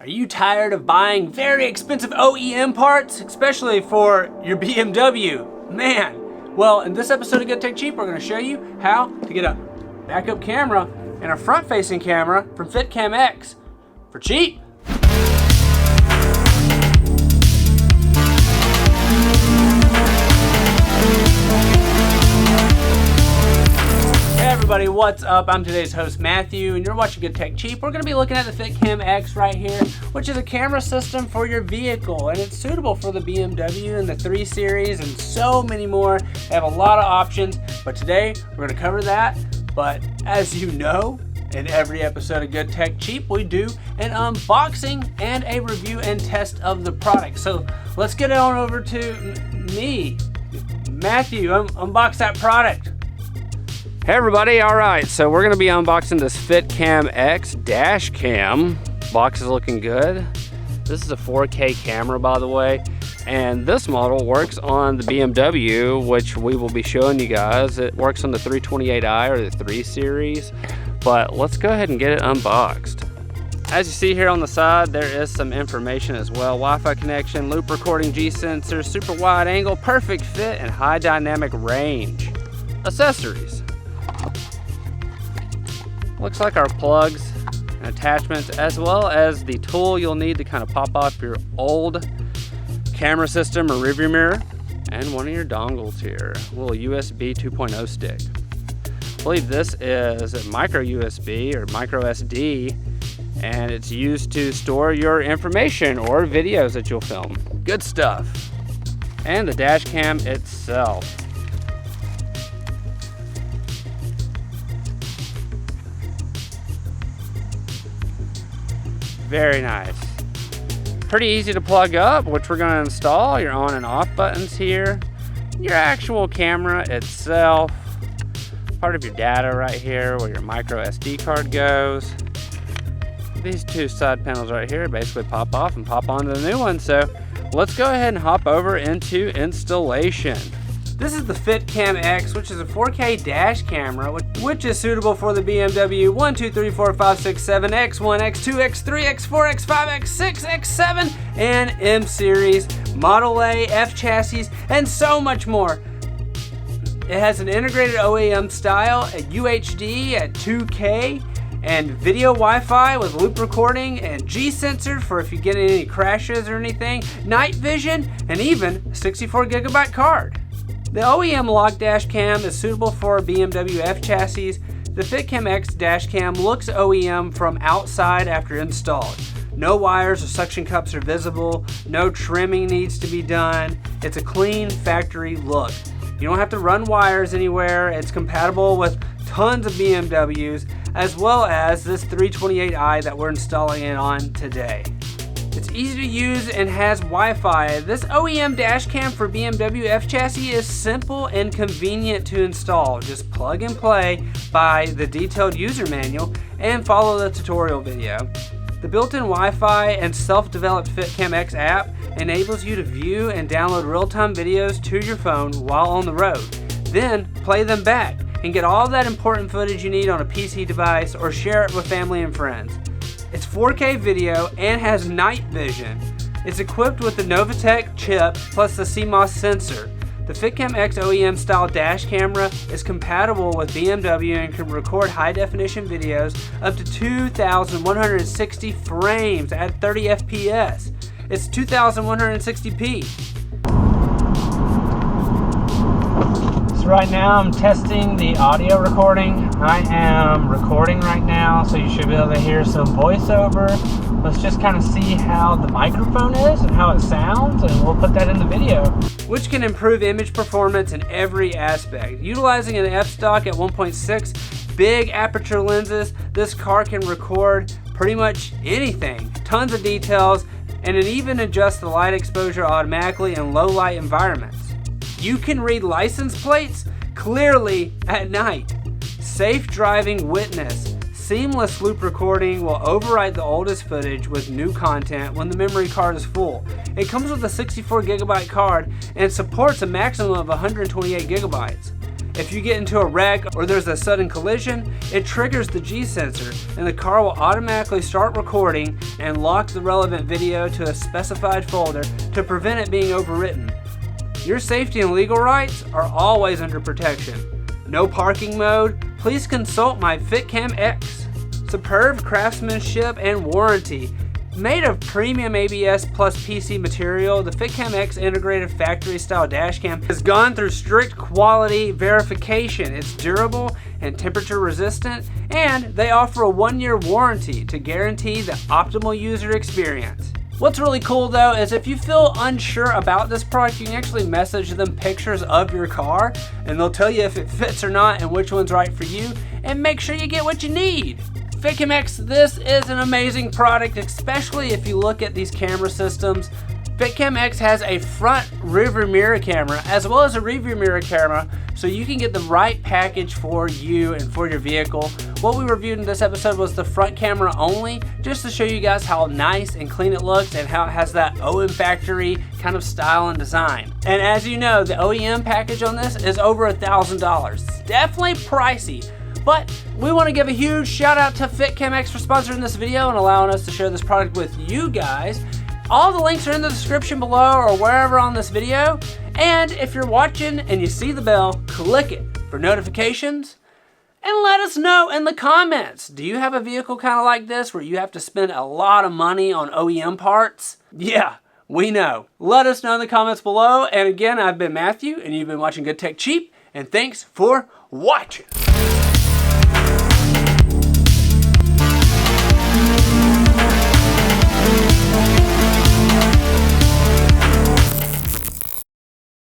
Are you tired of buying very expensive OEM parts, especially for your BMW? Man, well, in this episode of Good Tech Cheap, we're going to show you how to get a backup camera and a front-facing camera from Fitcamx for cheap. Hey everybody, what's up? I'm today's host Matthew and you're watching Good Tech Cheap. We're going to be looking at the Fitcamx right here, which is a camera system for your vehicle, and it's suitable for the BMW and the 3 Series and so many more. They have a lot of options, but today we're going to cover that. But as you know, in every episode of Good Tech Cheap, we do an unboxing and a review and test of the product. So let's get on over to me, Matthew, unbox that product. Hey everybody, alright, so we're going to be unboxing this Fitcamx dash cam. Box is looking good. This is a 4K camera, by the way, and this model works on the BMW, which we will be showing you guys. It works on the 328i or the 3 Series, but let's go ahead and get it unboxed. As you see here on the side, there is some information as well. Wi-Fi connection, loop recording, G-sensor, super wide angle, perfect fit, and high dynamic range. Accessories. Looks like our plugs and attachments, as well as the tool you'll need to kind of pop off your old camera system or rearview mirror, and one of your dongles here, a little USB 2.0 stick. I believe this is a micro USB or micro SD, and it's used to store your information or videos that you'll film. Good stuff. And the dash cam itself. Very nice. Pretty easy to plug up, which we're going to install. Your on and off buttons here. Your actual camera itself. Part of your data right here where your micro SD card goes. These two side panels right here basically pop off and pop onto the new one. So let's go ahead and hop over into installation. This is the Fitcamx, which is a 4K dash camera, which is suitable for the BMW 1, 2, 3, 4, 5, 6, 7, X1, X2, X3, X4, X5, X6, X7, and M Series, Model A, F chassis, and so much more. It has an integrated OEM style at UHD at 2K, and video Wi-Fi with loop recording and G-sensor for if you get any crashes or anything, night vision, and even a 64GB card. The OEM lock dash cam is suitable for BMW F chassis. The Fitcamx dash cam looks OEM from outside after installed. No wires or suction cups are visible. No trimming needs to be done. It's a clean factory look. You don't have to run wires anywhere. It's compatible with tons of BMWs, as well as this 328i that we're installing it on today. It's easy to use and has Wi-Fi. This OEM dash cam for BMW F chassis is simple and convenient to install. Just plug and play by the detailed user manual and follow the tutorial video. The built-in Wi-Fi and self-developed Fitcamx app enables you to view and download real-time videos to your phone while on the road. Then play them back and get all that important footage you need on a PC device or share it with family and friends. It's 4K video and has night vision. It's equipped with the Novatech chip plus the CMOS sensor. The Fitcamx OEM style dash camera is compatible with BMW and can record high definition videos up to 2,160 frames at 30 FPS. It's 2,160p. So right now I'm testing the audio recording. I am recording right now, so you should be able to hear some voiceover. Let's just kind of see how the microphone is and how it sounds, and we'll put that in the video, which can improve image performance in every aspect. Utilizing an f-stop at 1.6 big aperture lenses, this car can record pretty much anything, tons of details, and it even adjusts the light exposure automatically in low light environments. You can read license plates clearly at night. Safe driving witness. Seamless loop recording will overwrite the oldest footage with new content when the memory card is full. It comes with a 64GB card and supports a maximum of 128GB. If you get into a wreck or there's a sudden collision, it triggers the G sensor and the car will automatically start recording and lock the relevant video to a specified folder to prevent it being overwritten. Your safety and legal rights are always under protection. No parking mode? Please consult my Fitcamx. Superb craftsmanship and warranty. Made of premium ABS plus PC material, the Fitcamx integrated factory style dashcam has gone through strict quality verification. It's durable and temperature resistant, and they offer a 1-year warranty to guarantee the optimal user experience. What's really cool though is if you feel unsure about this product, you can actually message them pictures of your car and they'll tell you if it fits or not and which one's right for you, and make sure you get what you need. Fitcamx, this is an amazing product, especially if you look at these camera systems. Fitcamx has a front rearview mirror camera as well as a rearview mirror camera, so you can get the right package for you and for your vehicle. What we reviewed in this episode was the front camera only, just to show you guys how nice and clean it looks and how it has that OEM factory kind of style and design. And as you know, the OEM package on this is over $1,000. Definitely pricey. But we want to give a huge shout out to Fitcamx for sponsoring this video and allowing us to share this product with you guys. All the links are in the description below or wherever on this video. And if you're watching and you see the bell, click it for notifications. And let us know in the comments. Do you have a vehicle kind of like this where you have to spend a lot of money on OEM parts? Yeah, we know. Let us know in the comments below. And again, I've been Matthew and you've been watching Good Tech Cheap. And thanks for watching.